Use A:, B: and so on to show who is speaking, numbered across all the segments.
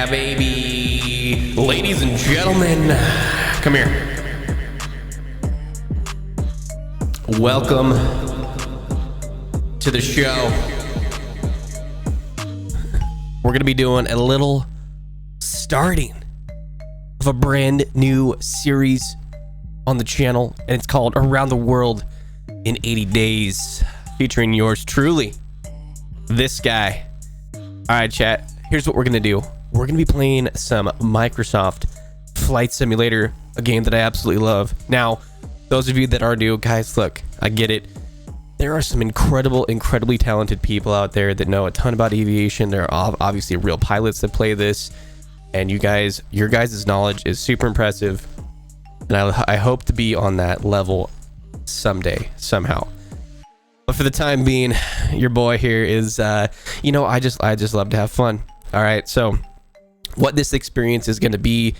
A: Yeah, baby. Ladies and gentlemen, come here. Welcome to the show. We're going to be doing a little starting of a brand new series on the channel, and it's called Around the World in 80 Days, featuring yours truly, this guy. All right, chat, here's what we're gonna do. We're gonna be playing some Microsoft Flight Simulator, a game that I absolutely love. Now, those of you that are new, guys, look, I get it. There are some incredibly talented people out there that know a ton about aviation. There are obviously real pilots that play this, and your guys' knowledge is super impressive, and I hope to be on that level someday, somehow. But for the time being, your boy here is, I just love to have fun. All right, so what this experience is going to be,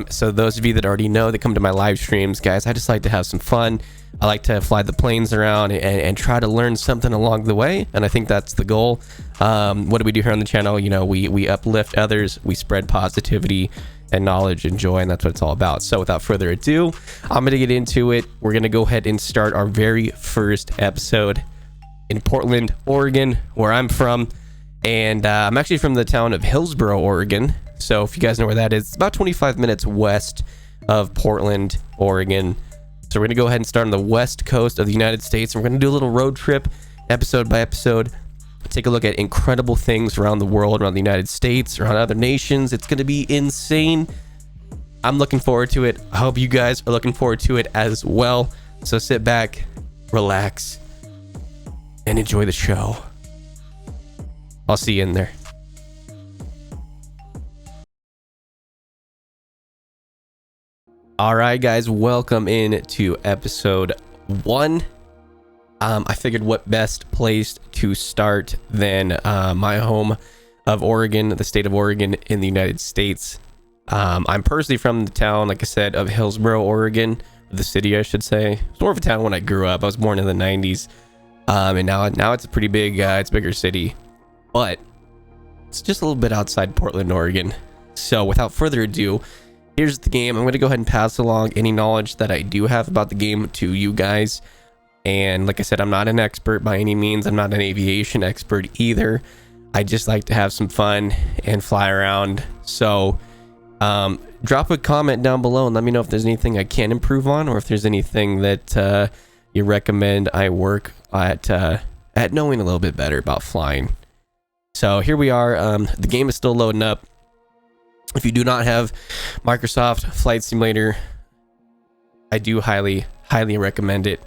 A: so those of you that already know that come to my live streams, guys, I just like to have some fun. I like to fly the planes around and try to learn something along the way, and I think that's the goal. What do we do here on the channel? You know, we uplift others, we spread positivity and knowledge and joy, and that's what it's all about. So without further ado, I'm gonna get into it. We're gonna go ahead and start our very first episode in Portland, Oregon, where I'm from, and I'm actually from the town of Hillsboro, Oregon. So if you guys know where that is, it's about 25 minutes west of Portland, Oregon. So we're gonna go ahead and start on the west coast of the United States, and we're gonna do a little road trip, episode by episode, take a look at incredible things around the world, around the United States, around other nations. It's going to be insane. I'm looking forward to it. I hope you guys are looking forward to it as well. So sit back, relax, and enjoy the show. I'll see you in there. All right, guys, welcome in to episode 1. I figured what best place to start than my home of Oregon, the state of Oregon in the United States. I'm personally from the town, like I said, of Hillsboro, Oregon, the city, I should say. It's more of a town when I grew up. I was born in the 90s, and now it's a pretty big, it's a bigger city, but it's just a little bit outside Portland, Oregon. So without further ado, here's the game. I'm going to go ahead and pass along any knowledge that I do have about the game to you guys. And like I said, I'm not an expert by any means. I'm not an aviation expert either. I just like to have some fun and fly around. So drop a comment down below and let me know if there's anything I can improve on, or if there's anything that you recommend I work at knowing a little bit better about flying. So here we are. The game is still loading up. If you do not have Microsoft Flight Simulator, I do highly recommend it.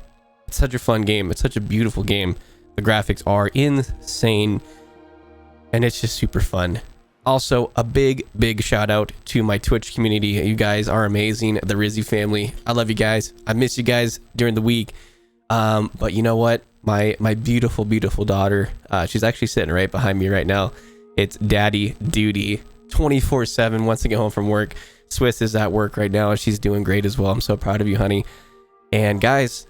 A: It's such a fun game. It's such a beautiful game. The graphics are insane, and it's just super fun. Also, a big shout out to my Twitch community. You guys are amazing. The Rizzy family. I love you guys. I miss you guys during the week. But you know what? My beautiful daughter, she's actually sitting right behind me right now. It's daddy duty 24/7 once I get home from work. Swiss is at work right now, and she's doing great as well. I'm so proud of you, honey. And guys,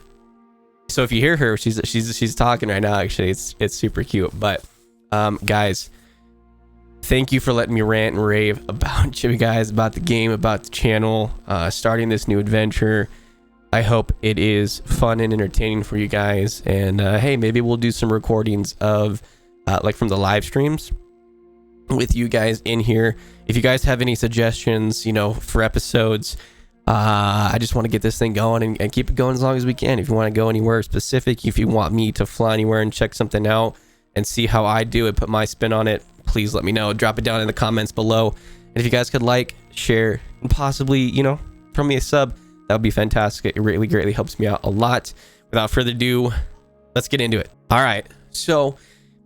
A: so if you hear her, she's talking right now. Actually, it's super cute. But guys, thank you for letting me rant and rave about you guys, about the game, about the channel, starting this new adventure. I hope it is fun and entertaining for you guys. And hey, maybe we'll do some recordings of like from the live streams with you guys in here. If you guys have any suggestions, for episodes, I just want to get this thing going and keep it going as long as we can. If you want to go anywhere specific, if you want me to fly anywhere and check something out and see how I do it, put my spin on it, please let me know. Drop it down in the comments below. And if you guys could like, share, and possibly, throw me a sub, that would be fantastic. It greatly helps me out a lot. Without further ado, let's get into it. All right, so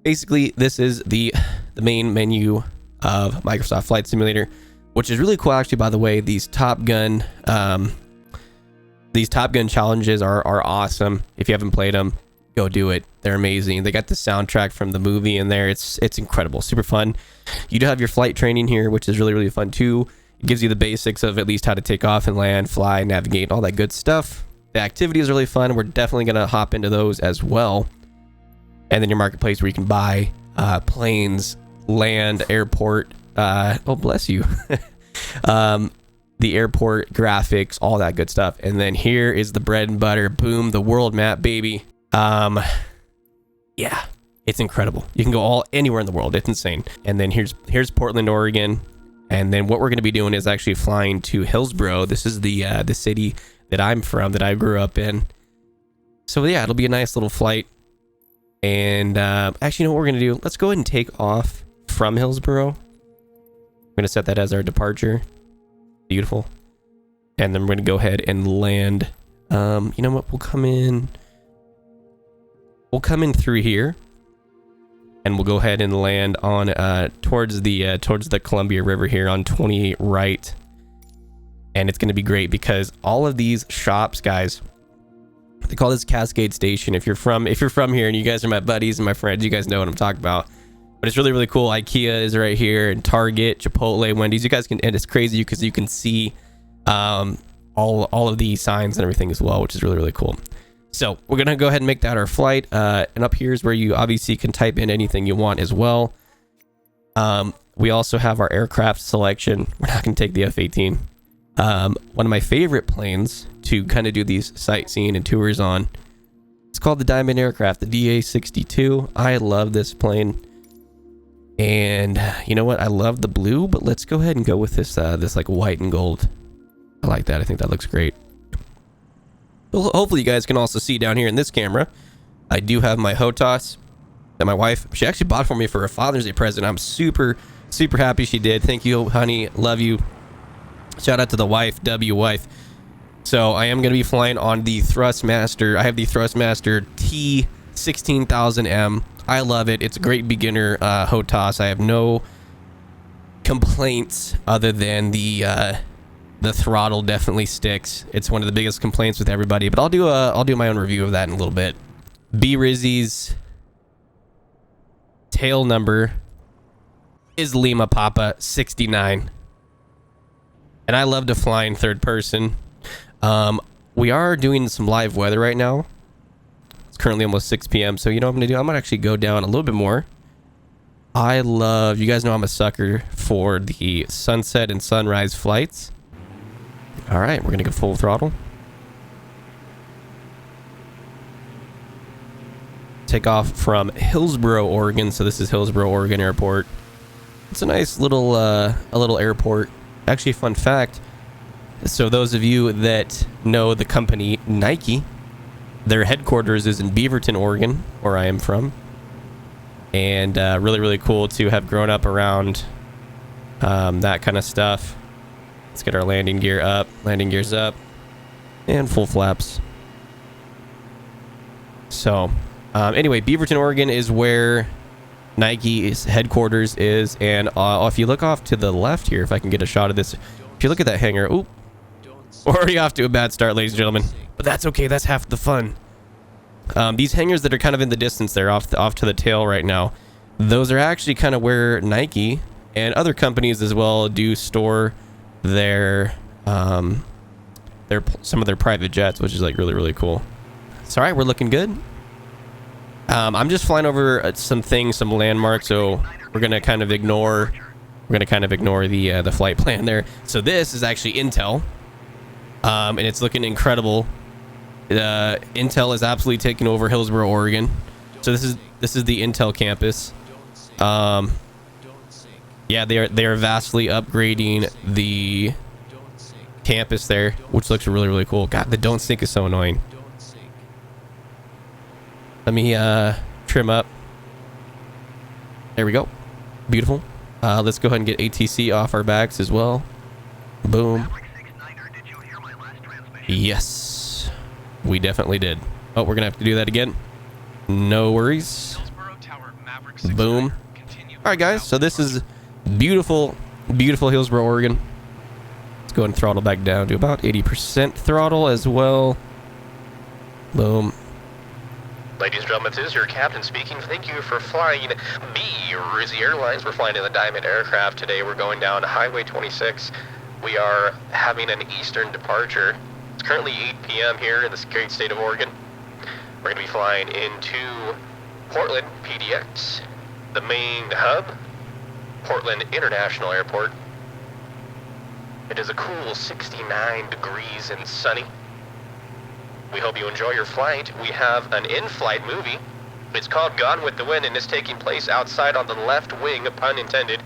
A: basically this is the main menu of Microsoft Flight Simulator, which is really cool. Actually, by the way, these Top Gun challenges are awesome. If you haven't played them, go do it. They're amazing. They got the soundtrack from the movie in there. It's incredible, super fun. You do have your flight training here, which is really fun too. It gives you the basics of at least how to take off and land, fly, navigate, all that good stuff. The activity is really fun. We're definitely gonna hop into those as well. And then your marketplace, where you can buy planes, land, airport, oh, bless you. The airport graphics, all that good stuff. And then here is the bread and butter. Boom, the world map, baby. Yeah, it's incredible. You can go anywhere in the world. It's insane. And then here's Portland, Oregon. And then what we're going to be doing is actually flying to Hillsboro. This is the city that I'm from, that I grew up in. So yeah, it'll be a nice little flight. And actually, you know what we're going to do? Let's go ahead and take off from Hillsboro. We're going to set that as our departure. Beautiful. And then we're going to go ahead and land. You know what? We'll come in through here. And we'll go ahead and land on towards the Columbia River here on 28 right. And it's going to be great because all of these shops, guys, they call this Cascade Station. If you're from here and you guys are my buddies and my friends, you guys know what I'm talking about. But it's really, really cool. IKEA is right here, and Target, Chipotle, Wendy's. You guys can, and it's crazy because you can see all of the signs and everything as well, which is really, really cool. So we're gonna go ahead and make that our flight. And up here is where you obviously can type in anything you want as well. We also have our aircraft selection. We're not gonna take the F-18. One of my favorite planes to kind of do these sightseeing and tours on. It's called the Diamond Aircraft, the DA-62. I love this plane. And you know what? I love the blue, but let's go ahead and go with this this like white and gold. I like that. I think that looks great. Well, hopefully you guys can also see down here in this camera. I do have my HOTAS that my wife, she actually bought for me for a Father's Day present. I'm super, super happy she did. Thank you, honey. Love you. Shout out to the wife, wife. So I am going to be flying on the Thrustmaster. I have the Thrustmaster T16000M. I love it. It's a great beginner HOTAS. I have no complaints other than the throttle definitely sticks. It's one of the biggest complaints with everybody, but I'll do my own review of that in a little bit. B-Rizzy's tail number is Lima Papa 69. And I love to fly in third person. We are doing some live weather right now. It's currently almost 6 p.m. So you know what I'm going to do? I'm going to actually go down a little bit more. You guys know I'm a sucker for the sunset and sunrise flights. All right, we're going to go full throttle. Take off from Hillsboro, Oregon. So this is Hillsboro, Oregon Airport. It's a nice little airport. Actually, fun fact. So those of you that know the company Nike, their headquarters is in Beaverton, Oregon, where I am from. And really, really cool to have grown up around that kind of stuff. Let's get our landing gear up. Landing gears up. And full flaps. So, anyway, Beaverton, Oregon is where Nike's headquarters is. And if you look off to the left here, if I can get a shot of this. If you look at that hangar, oop. We're already off to a bad start, ladies and gentlemen. But that's okay. That's half the fun. These hangars that are kind of in the distance there, off to the tail right now, those are actually kind of where Nike and other companies as well do store their some of their private jets, which is like really, really cool. It's all right. We're looking good. I'm just flying over some landmarks, so we're gonna kind of ignore the flight plan there. So this is actually Intel. And it's looking incredible. Intel is absolutely taking over Hillsboro, Oregon. So this is the Intel campus. Yeah, they are vastly upgrading the campus there, which looks really, really cool. God, the don't sink is so annoying. Let me trim up. There we go. Beautiful. Let's go ahead and get ATC off our backs as well. Boom. Yes, we definitely did. Oh, we're gonna have to do that again. No worries. Boom. All right, guys. So this is beautiful, beautiful Hillsboro, Oregon. Let's go ahead and throttle back down to about 80% throttle as well. Boom.
B: Ladies and gentlemen, this is your captain speaking. Thank you for flying B-Rizzy Airlines. We're flying in the Diamond Aircraft today. We're going down Highway 26. We are having an eastern departure. It's currently 8 p.m. here in this great state of Oregon. We're going to be flying into Portland, PDX, the main hub. Portland International Airport. It is a cool 69 degrees and sunny. We hope you enjoy your flight. We have an in-flight movie. It's called Gone with the Wind and is taking place outside on the left wing, pun intended.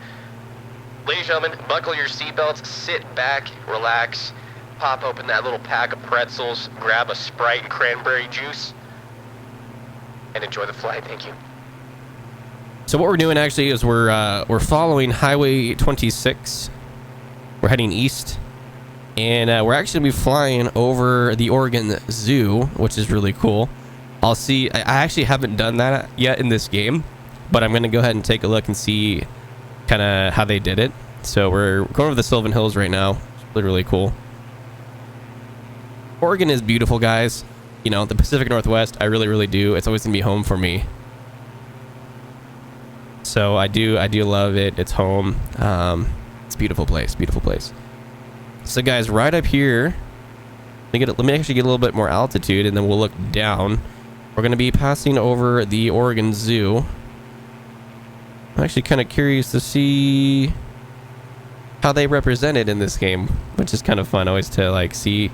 B: Ladies and gentlemen, buckle your seatbelts, sit back, relax, pop open that little pack of pretzels, grab a Sprite and cranberry juice, and enjoy the flight. Thank you.
A: So what we're doing actually is we're following Highway 26. We're heading east, and we're actually going to be flying over the Oregon Zoo, which is really cool. I actually haven't done that yet in this game, but I'm going to go ahead and take a look and see kind of how they did it. So we're going over the Sylvan Hills right now. It's really, really cool. Oregon is beautiful, guys. You know, the Pacific Northwest, I really, really do. It's always going to be home for me. So I do love it. It's home. It's a beautiful place, beautiful place. So guys, right up here, let me actually get a little bit more altitude, and then we'll look down. We're going to be passing over the Oregon Zoo. I'm actually kind of curious to see how they represent it in this game, which is kind of fun always to like see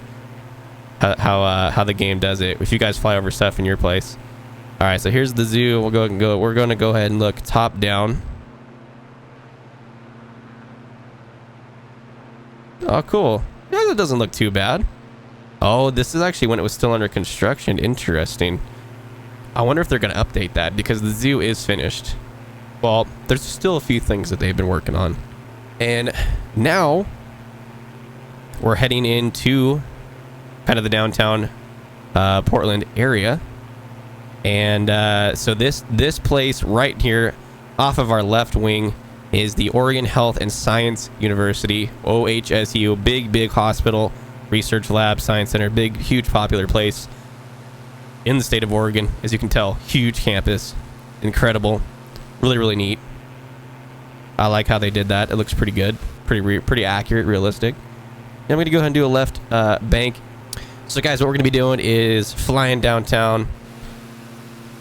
A: how the game does it. If you guys fly over stuff in your place. All right, so here's the zoo. We're going to go ahead and look top down. Oh, cool. Yeah, that doesn't look too bad. Oh, this is actually when it was still under construction. Interesting. I wonder if they're going to update that, because the zoo is finished. Well, there's still a few things that they've been working on. And now we're heading into kind of the downtown Portland area. And so this place right here off of our left wing is the Oregon Health and Science University, OHSU, big hospital, research lab, science center, big, huge, popular place in the state of Oregon. As you can tell, huge campus, incredible, really, really neat. I like how they did that. It looks pretty good, pretty accurate, realistic. And I'm going to go ahead and do a left bank. So guys, what we're going to be doing is flying downtown.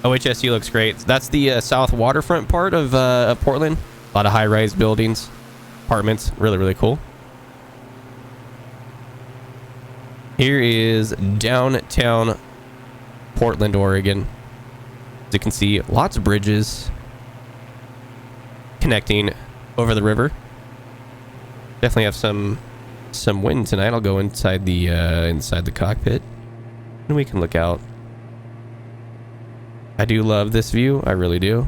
A: OHSU looks great. That's the south waterfront part of Portland. A lot of high-rise buildings, apartments. Really, really cool. Here is downtown Portland, Oregon. As you can see, lots of bridges connecting over the river. Definitely have some wind tonight. I'll go inside the cockpit, and we can look out. I do love this view. I really do.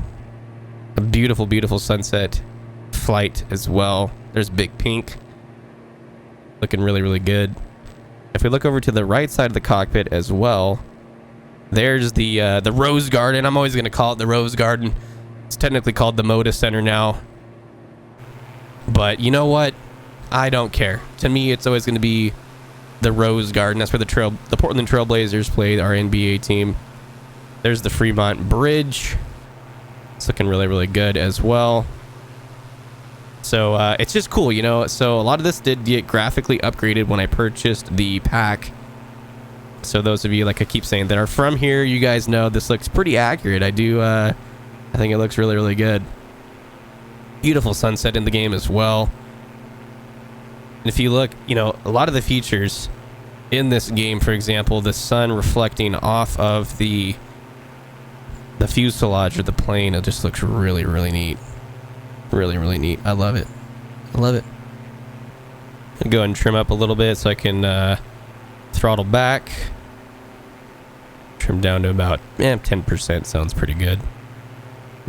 A: A beautiful, beautiful sunset flight as well. There's Big Pink. Looking really, really good. If we look over to the right side of the cockpit as well, there's the Rose Garden. I'm always going to call it the Rose Garden. It's technically called the Moda Center now. But you know what? I don't care. To me, it's always going to be the Rose Garden. That's where the Portland Trail Blazers play our NBA team. There's the Fremont Bridge. It's looking really, really good as well. So it's just cool, you know. So a lot of this did get graphically upgraded when I purchased the pack. So those of you, like I keep saying, that are from here, you guys know this looks pretty accurate. I think it looks really, really good. Beautiful sunset in the game as well. And if you look, you know, a lot of the features in this game, for example, the sun reflecting off of the fuselage of the plane, it just looks really, really neat. Really, really neat. I love it. I love it. I'll go ahead and trim up a little bit so I can throttle back. Trim down to about 10%. Sounds pretty good.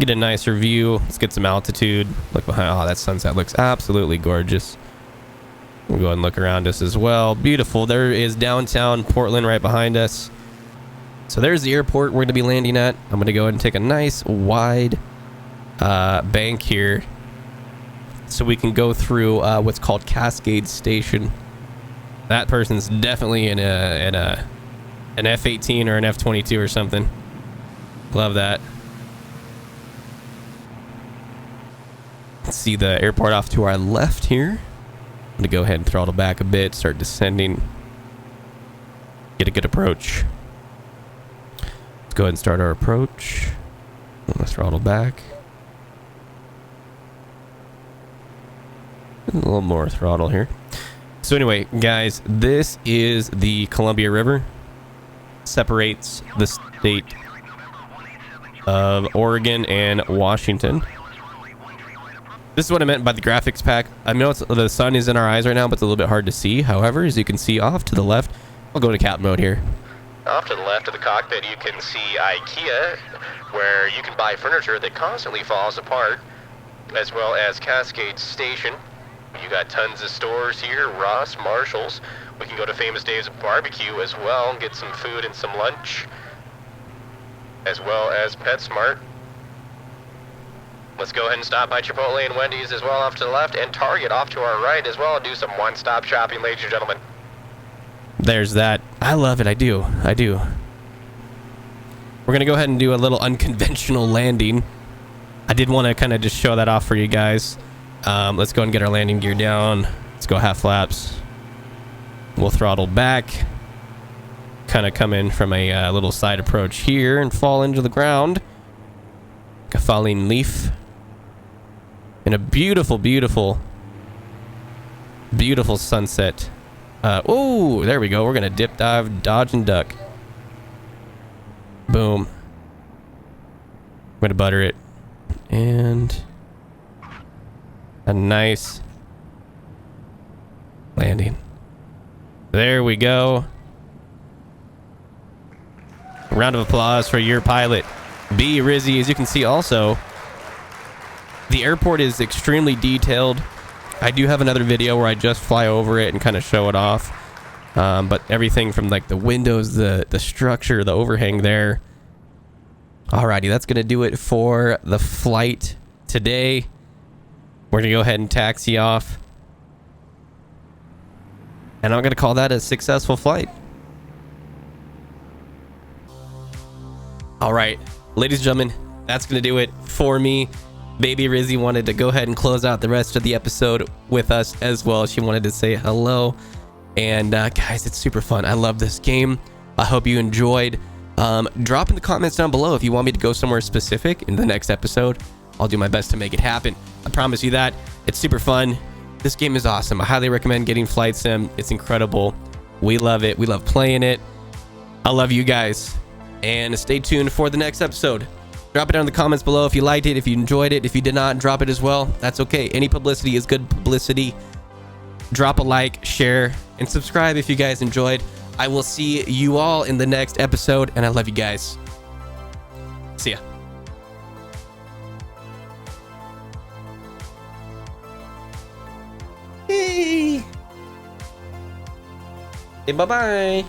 A: Get a nicer view. Let's get some altitude. Look behind. Oh, that sunset looks absolutely gorgeous. We'll go ahead and look around us as well. Beautiful. There is downtown Portland right behind us. So there's the airport we're going to be landing at. I'm going to go ahead and take a nice wide bank here so we can go through what's called Cascade Station. That person's definitely in an F-18 or an F-22 or something. Love that. Let's see the airport off to our left here. I'm going to go ahead and throttle back a bit, start descending. Get a good approach. Let's go ahead and start our approach. Let's throttle back. A little more throttle here. So anyway, guys, this is the Columbia River. Separates the state of Oregon and Washington. This is what I meant by the graphics pack. I know the sun is in our eyes right now, but it's a little bit hard to see. However, as you can see off to the left, I'll go to cap mode here.
B: Off to the left of the cockpit, you can see IKEA, where you can buy furniture that constantly falls apart, as well as Cascade Station. You got tons of stores here, Ross, Marshall's. We can go to Famous Dave's Barbecue as well and get some food and some lunch, as well as PetSmart. Let's go ahead and stop by Chipotle and Wendy's as well off to the left, and Target off to our right as well, and do some one-stop shopping, ladies and gentlemen.
A: There's that. I love it. I do. We're going to go ahead and do a little unconventional landing. I did want to kind of just show that off for you guys. Let's go and get our landing gear down. Let's go half flaps. We'll throttle back. Kind of come in from a little side approach here and fall into the ground. Like a falling leaf. And a beautiful, beautiful, beautiful sunset. Oh, there we go. We're going to dip, dive, dodge, and duck. Boom. I'm going to butter it. And a nice landing. There we go. A round of applause for your pilot, B. Rizzy. As you can see also, the airport is extremely detailed. I do have another video where I just fly over it and kind of show it off. But everything from like the windows, the structure, the overhang there. Alrighty, that's going to do it for the flight today. We're going to go ahead and taxi off. And I'm going to call that a successful flight. Alright, ladies and gentlemen, that's going to do it for me. Baby Rizzy wanted to go ahead and close out the rest of the episode with us as well. She wanted to say hello. And guys, it's super fun. I love this game. I hope you enjoyed. Drop in the comments down below if you want me to go somewhere specific in the next episode. I'll do my best to make it happen. I promise you that. It's super fun. This game is awesome. I highly recommend getting Flight Sim. It's incredible. We love it. We love playing it. I love you guys. And stay tuned for the next episode. Drop it down in the comments below if you liked it, if you enjoyed it. If you did not, drop it as well. That's okay. Any publicity is good publicity. Drop a like, share, and subscribe if you guys enjoyed. I will see you all in the next episode, and I love you guys. See ya. Hey, bye-bye.